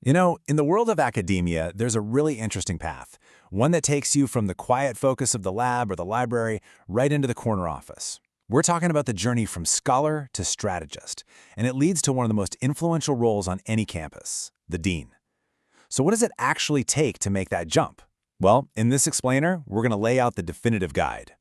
In the world of academia, there's a really interesting path, one that takes you from the quiet focus of the lab or the library right into the corner office. We're talking about the journey from scholar to strategist, and it leads to one of the most influential roles on any campus, the dean. So what does it actually take to make that jump? Well, in this explainer, we're going to lay out the definitive guide.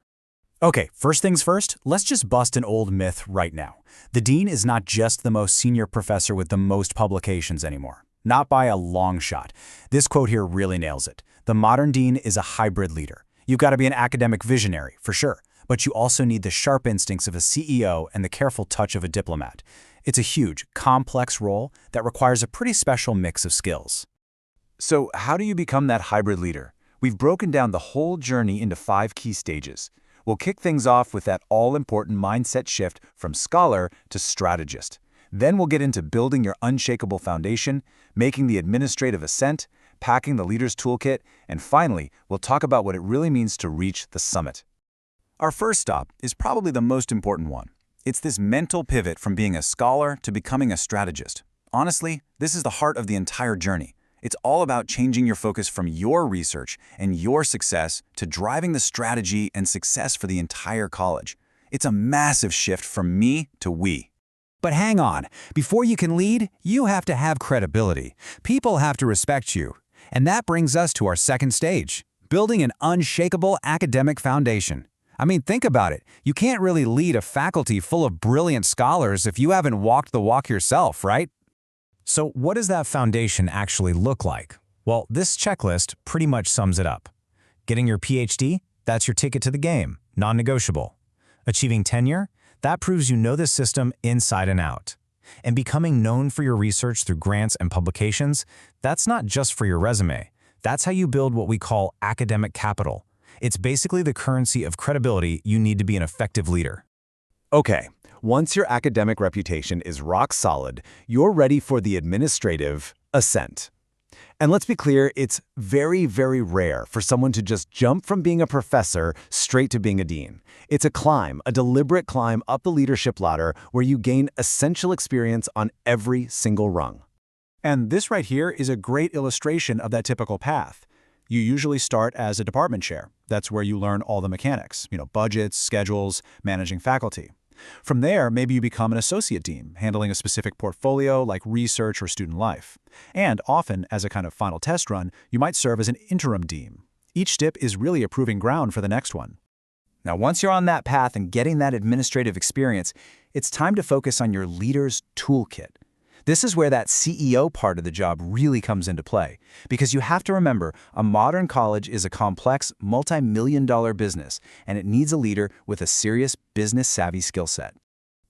Okay, first things first, let's just bust an old myth right now. The dean is not just the most senior professor with the most publications anymore. Not by a long shot. This quote here really nails it. The modern dean is a hybrid leader. You've got to be an academic visionary, for sure, but you also need the sharp instincts of a CEO and the careful touch of a diplomat. It's a huge, complex role that requires a pretty special mix of skills. So how do you become that hybrid leader? We've broken down the whole journey into 5 key stages. We'll kick things off with that all-important mindset shift from scholar to strategist. Then we'll get into building your unshakable foundation, making the administrative ascent, packing the leader's toolkit, and finally, we'll talk about what it really means to reach the summit. Our first stop is probably the most important one. It's this mental pivot from being a scholar to becoming a strategist. Honestly, this is the heart of the entire journey. It's all about changing your focus from your research and your success to driving the strategy and success for the entire college. It's a massive shift from me to we. But hang on, before you can lead, you have to have credibility. People have to respect you. And that brings us to our second stage, building an unshakable academic foundation. I mean, think about it. You can't really lead a faculty full of brilliant scholars if you haven't walked the walk yourself, right? So what does that foundation actually look like? Well, this checklist pretty much sums it up. Getting your PhD? That's your ticket to the game, non-negotiable. Achieving tenure? That proves you know the system inside and out. And becoming known for your research through grants and publications, that's not just for your resume. That's how you build what we call academic capital. It's basically the currency of credibility you need to be an effective leader. Okay, once your academic reputation is rock solid, you're ready for the administrative ascent. And let's be clear, it's very, very rare for someone to just jump from being a professor straight to being a dean. It's a climb, a deliberate climb up the leadership ladder where you gain essential experience on every single rung. And this right here is a great illustration of that typical path. You usually start as a department chair. That's where you learn all the mechanics, budgets, schedules, managing faculty. From there, maybe you become an associate dean, handling a specific portfolio like research or student life. And often, as a kind of final test run, you might serve as an interim dean. Each step is really a proving ground for the next one. Now, once you're on that path and getting that administrative experience, it's time to focus on your leader's toolkit. This is where that CEO part of the job really comes into play, because you have to remember, a modern college is a complex, multi-million-dollar business, and it needs a leader with a serious business-savvy skill set.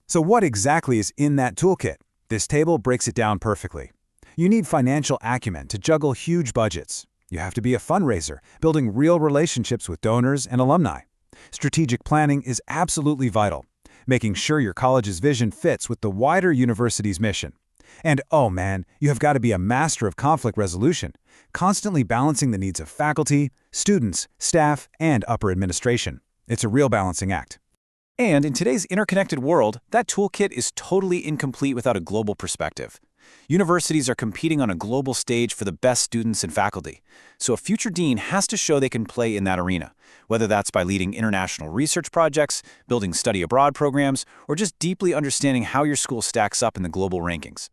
So what exactly is in that toolkit? This table breaks it down perfectly. You need financial acumen to juggle huge budgets. You have to be a fundraiser, building real relationships with donors and alumni. Strategic planning is absolutely vital, making sure your college's vision fits with the wider university's mission. And oh man, you have got to be a master of conflict resolution, constantly balancing the needs of faculty, students, staff, and upper administration. It's a real balancing act. And in today's interconnected world, that toolkit is totally incomplete without a global perspective. Universities are competing on a global stage for the best students and faculty, so a future dean has to show they can play in that arena, whether that's by leading international research projects, building study abroad programs, or just deeply understanding how your school stacks up in the global rankings.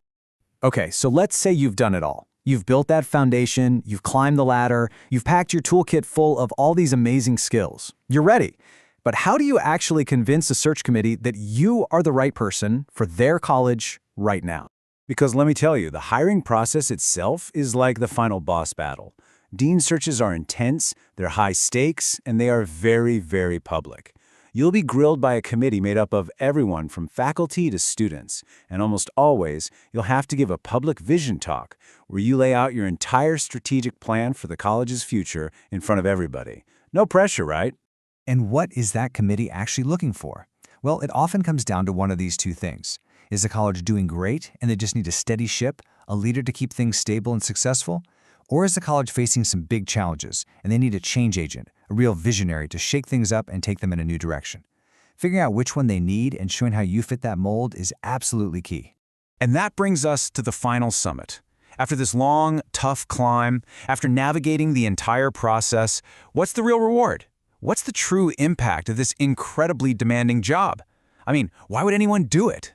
Okay, so let's say you've done it all. You've built that foundation, you've climbed the ladder, you've packed your toolkit full of all these amazing skills. You're ready. But how do you actually convince a search committee that you are the right person for their college right now? Because let me tell you, the hiring process itself is like the final boss battle. Dean searches are intense, they're high stakes, and they are very, very public. You'll be grilled by a committee made up of everyone from faculty to students, and almost always, you'll have to give a public vision talk where you lay out your entire strategic plan for the college's future in front of everybody. No pressure, right? And what is that committee actually looking for? Well, it often comes down to one of these two things. Is the college doing great and they just need a steady ship, a leader to keep things stable and successful? Or is the college facing some big challenges and they need a change agent, a real visionary to shake things up and take them in a new direction? Figuring out which one they need and showing how you fit that mold is absolutely key. And that brings us to the final summit. After this long, tough climb, after navigating the entire process, what's the real reward? What's the true impact of this incredibly demanding job? I mean, why would anyone do it?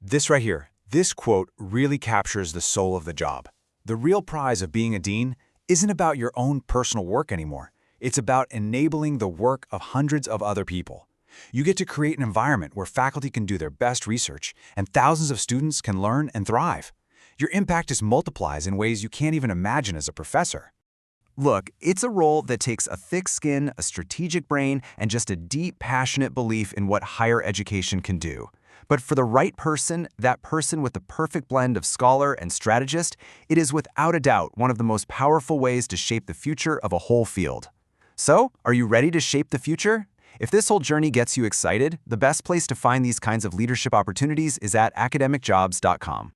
This right here, this quote really captures the soul of the job. The real prize of being a dean isn't about your own personal work anymore. It's about enabling the work of hundreds of other people. You get to create an environment where faculty can do their best research and thousands of students can learn and thrive. Your impact is multiplies in ways you can't even imagine as a professor. Look, it's a role that takes a thick skin, a strategic brain, and just a deep, passionate belief in what higher education can do. But for the right person, that person with the perfect blend of scholar and strategist, it is without a doubt one of the most powerful ways to shape the future of a whole field. So, are you ready to shape the future? If this whole journey gets you excited, the best place to find these kinds of leadership opportunities is at academicjobs.com.